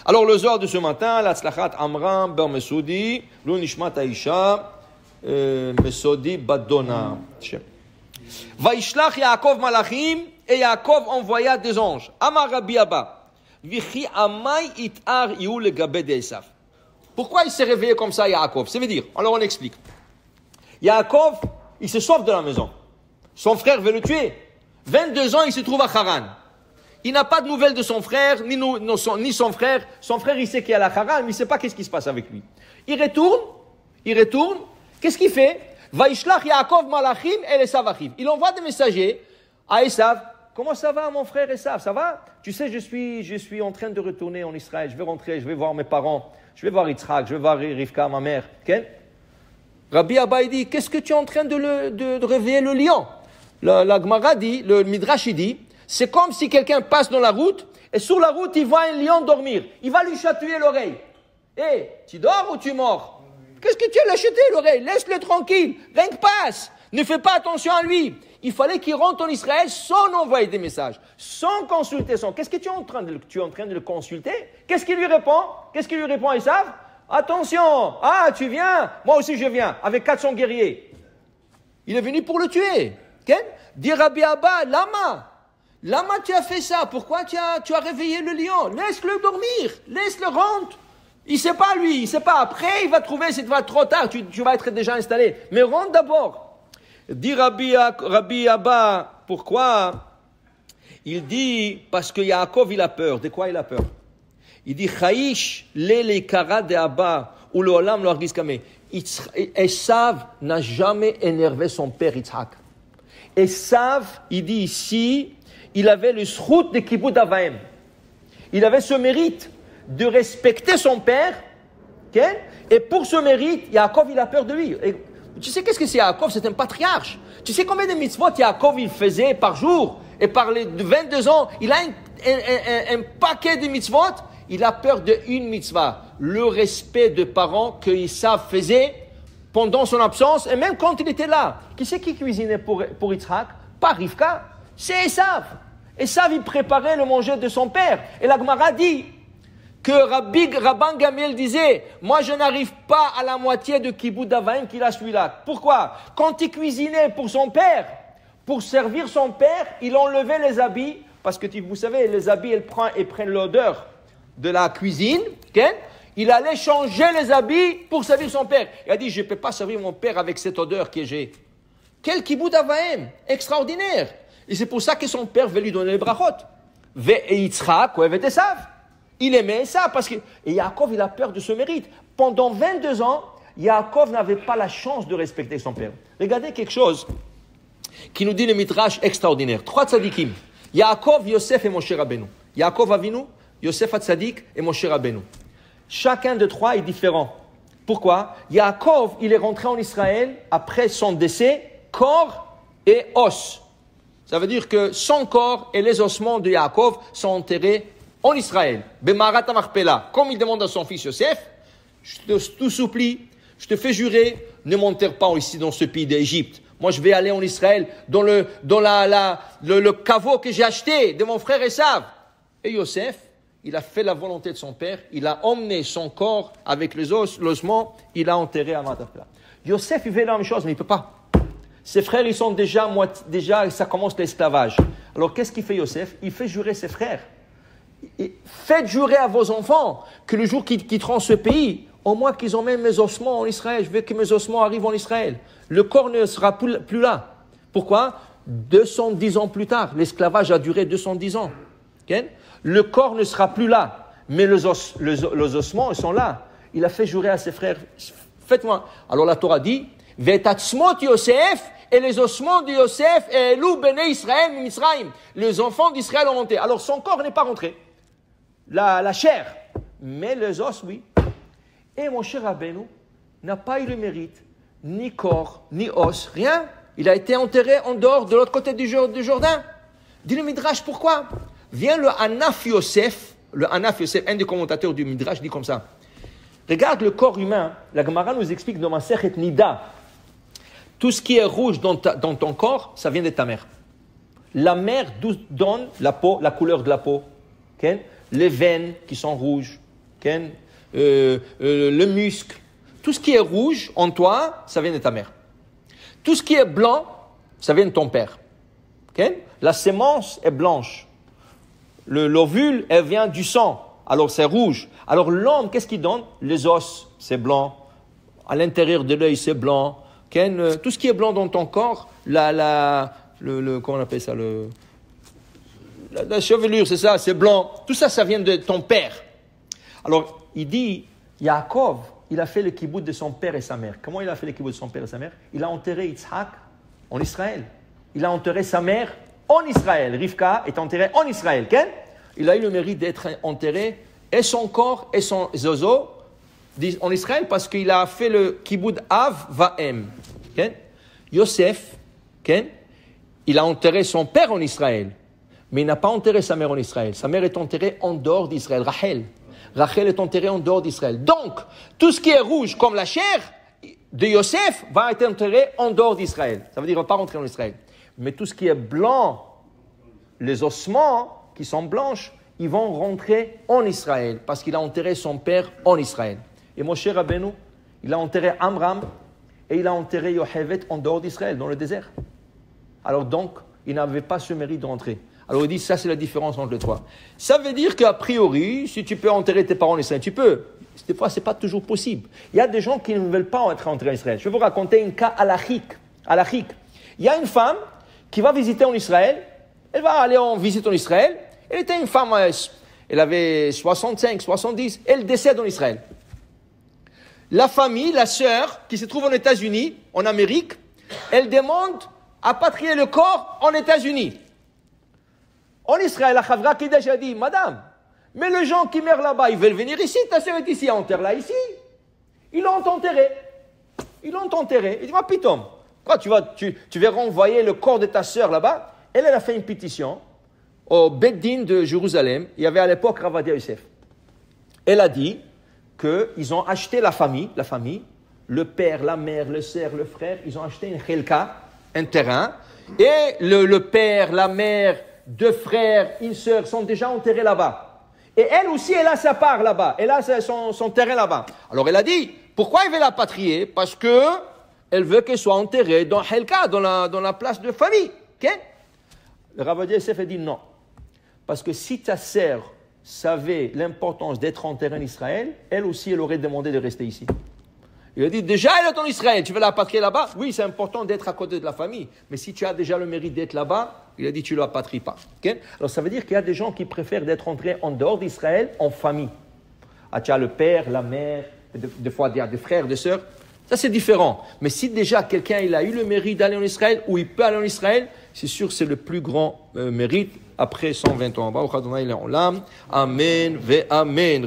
Alors le Zohar de ce matin, la tzlachat Amram ber Mesoudi, lo nishmat Aisha, Mesoudi badona. Vaishlach Yaakov malachim, et Yaakov envoya des anges. Amar Rabbi Abba, vichi amai itar iou le gabed Esav. Pourquoi il s'est réveillé comme ça, Yaakov? Ça veut dire, alors on explique. Yaakov, il se sauve de la maison. Son frère veut le tuer. 22 ans, il se trouve à Haran. Il n'a pas de nouvelles de son frère, ni son frère. Son frère, il sait qu'il est à la Haran, mais il ne sait pas qu'est-ce qui se passe avec lui. Il retourne. Qu'est-ce qu'il fait? Vaishlach Yaakov malachim el Esav achiv. Il envoie des messagers à Esav. Comment ça va, mon frère Esav? Ça va? Tu sais, je suis en train de retourner en Israël. Je vais rentrer, je vais voir mes parents. Je vais voir Yitzhak, je vais voir Rivka, ma mère. Okay? Rabbi Abba dit, qu'est-ce que tu es en train de réveiller le lion? La Gemara dit, le Midrash dit, c'est comme si quelqu'un passe dans la route, et sur la route, il voit un lion dormir. Il va lui chatouiller l'oreille. Hé, tu dors ou tu mords? Qu'est-ce que tu as l'acheté l'oreille? Laisse-le tranquille. Rien que passe. Ne fais pas attention à lui. Il fallait qu'il rentre en Israël sans envoyer des messages, sans consulter son. Qu'est-ce que tu es en train de le consulter? Qu'est-ce qu'il lui répond, Esav? Attention, tu viens, moi aussi je viens, avec 400 guerriers. Il est venu pour le tuer. Okay? Dit Rabbi Abba, Lama tu as fait ça? Pourquoi tu as réveillé le lion? Laisse-le dormir, laisse-le rentrer. Il sait pas lui, il sait pas. Après, il va trouver, c'est trop tard, tu vas être déjà installé. Mais rentre d'abord. Dit Rabbi Abba, pourquoi? Il dit, parce que Yaakov, il a peur. De quoi il a peur? Il dit, Chaïsh, le kara de Abba, ou le olam lo argiskame. Esav n'a jamais énervé son père Yitzhak. Esav, il dit ici, il avait le srout de Kibbutz Avaim. Il avait ce mérite de respecter son père, okay? Et pour ce mérite, Yaakov, il a peur de lui. Et tu sais qu'est-ce que c'est Yaakov? C'est un patriarche. Tu sais combien de mitzvot Yaakov il faisait par jour? Et par les 22 ans, il a un paquet de mitzvot. Il a peur d'une mitzvah. Le respect de parents que Esav faisait pendant son absence et même quand il était là. Qui c'est qui cuisinait pour Yitzhak? Pas Rivka, c'est Esav. Esav, il préparait le manger de son père. Et la Gemara dit que Rabban Gamliel disait, moi je n'arrive pas à la moitié de Kibbutz Avaim qu'il a celui-là. Pourquoi? Quand il cuisinait pour son père, pour servir son père, il enlevait les habits, parce que vous savez, les habits, ils prennent l'odeur de la cuisine, okay? Il allait changer les habits pour servir son père. Il a dit, je ne peux pas servir mon père avec cette odeur que j'ai. Quel Kibbutz Avaim, extraordinaire. Et c'est pour ça que son père veut lui donner les brachot. Et Yitzhak, et Esav. Il aimait ça parce que et Yaakov, il a peur de ce mérite. Pendant 22 ans, Yaakov n'avait pas la chance de respecter son père. Regardez quelque chose qui nous dit le Midrash extraordinaire. 3 tzadikim. Yaakov, Yosef et Moshe Rabbeinu. Yaakov Avinu, Yosef Hatzadik et Moshe Rabbeinu. Chacun de 3 est différent. Pourquoi? Yaakov, il est rentré en Israël après son décès, corps et os. Ça veut dire que son corps et les ossements de Yaakov sont enterrés en Israël, Bemarat Marpella, comme il demande à son fils Yosef, je te supplie, je te fais jurer, ne m'enterre pas ici dans ce pays d'Égypte. Moi, je vais aller en Israël dans le caveau que j'ai acheté de mon frère Esav. Et Yosef, il a fait la volonté de son père, il a emmené son corps avec les ossements, il a enterré à Marpella. Yosef, il fait la même chose, mais il ne peut pas. Ses frères, ils sont déjà, ça commence l'esclavage. Alors, qu'est-ce qu'il fait Yosef? Il fait jurer ses frères. Faites jurer à vos enfants que le jour qu'ils quitteront ce pays, au moins qu'ils emmènent mes ossements en Israël. Je veux que mes ossements arrivent en Israël. Le corps ne sera plus là. Pourquoi? 210 ans plus tard. L'esclavage a duré 210 ans. Okay? Le corps ne sera plus là. Mais les ossements, ils sont là. Il a fait jurer à ses frères. Faites-moi. Alors la Torah dit, Vetatzmot Yosef, et les ossements de Yosef, et Elou Bene Israël, Mitzrayim. Les enfants d'Israël ont monté. Alors son corps n'est pas rentré. La chair. Mais les os, oui. Et Moshe Rabbeinu n'a pas eu le mérite, ni corps, ni os, rien. Il a été enterré en dehors, de l'autre côté du Jourdain. Dit le Midrash, pourquoi? Vient le Hanaf Yosef, un des commentateurs du Midrash, dit comme ça. Regarde le corps humain, la Gemara nous explique dans Masechet Nida, tout ce qui est rouge dans ton corps, ça vient de ta mère. La mère donne la peau, la couleur de la peau. Okay? Les veines qui sont rouges, le muscle. Tout ce qui est rouge en toi, ça vient de ta mère. Tout ce qui est blanc, ça vient de ton père. La sémence est blanche. L'ovule, elle vient du sang. Alors c'est rouge. Alors l'homme, qu'est-ce qu'il donne? Les os, c'est blanc. À l'intérieur de l'œil, c'est blanc. Tout ce qui est blanc dans ton corps, comment on appelle ça, la chevelure, c'est ça, c'est blanc. Tout ça, ça vient de ton père. Alors, il dit, Yaakov, il a fait le kibbutz de son père et sa mère. Comment il a fait le kibbutz de son père et sa mère? Il a enterré Yitzhak en Israël. Il a enterré sa mère en Israël. Rivka est enterrée en Israël. Il a eu le mérite d'être enterré, et son corps et son zozo, en Israël, parce qu'il a fait le kibbutz Av Vaem. Yosef, il a enterré son père en Israël, mais il n'a pas enterré sa mère en Israël. Sa mère est enterrée en dehors d'Israël, Rachel. Rachel est enterrée en dehors d'Israël. Donc, tout ce qui est rouge comme la chair de Yosef va être enterré en dehors d'Israël. Ça veut dire qu'il ne va pas rentrer en Israël. Mais tout ce qui est blanc, les ossements qui sont blanches, ils vont rentrer en Israël parce qu'il a enterré son père en Israël. Et Moshe Rabbeinu, il a enterré Amram et il a enterré Yochevet en dehors d'Israël, dans le désert. Alors donc, il n'avait pas ce mérite de rentrer. Alors il dit, ça c'est la différence entre les trois. Ça veut dire qu'a priori, si tu peux enterrer tes parents en Israël, tu peux. Des fois, ce n'est pas toujours possible. Il y a des gens qui ne veulent pas être enterrés en Israël. Je vais vous raconter un cas halachique. Il y a une femme qui va visiter en Israël. Elle va aller en visite en Israël. Elle était une femme, elle avait 65, 70. Elle décède en Israël. La famille, la sœur, qui se trouve aux États-Unis, en Amérique, elle demande à patrier le corps en États-Unis. En Israël, la Chavra qui déjà dit, Madame, mais les gens qui meurent là-bas, ils veulent venir ici, ta sœur est ici, enterre-la ici. Ils l'ont enterré. Il dit, ma pitom, quoi, tu vas renvoyer le corps de ta sœur là-bas? Elle a fait une pétition au Beddin de Jérusalem. Il y avait à l'époque Ravadia Yosef. Elle a dit qu'ils ont acheté la famille, le père, la mère, le sœur, le frère, ils ont acheté une chelka, un terrain, et le père, la mère, deux frères, une sœur sont déjà enterrés là-bas. Et elle aussi, elle a sa part là-bas, elle a son terrain là-bas. Alors elle a dit, pourquoi elle veut la patrier? Parce que elle veut qu'elle soit enterrée dans chelka, dans la place de famille. Okay? Le Ravadia Yosef a dit non. Parce que si ta sœur savait l'importance d'être enterrée en Israël, elle aussi, elle aurait demandé de rester ici. Il a dit, déjà, elle est en Israël, tu veux la patrier là-bas? Oui, c'est important d'être à côté de la famille. Mais si tu as déjà le mérite d'être là-bas, il a dit, tu ne la patries pas. Okay? Alors, ça veut dire qu'il y a des gens qui préfèrent d'être entrés en dehors d'Israël, en famille. Ah, tu as le père, la mère, des fois, il y a des frères, des sœurs. Ça, c'est différent. Mais si déjà quelqu'un il a eu le mérite d'aller en Israël, ou il peut aller en Israël, c'est sûr que c'est le plus grand mérite après 120 ans. Amen ve amen.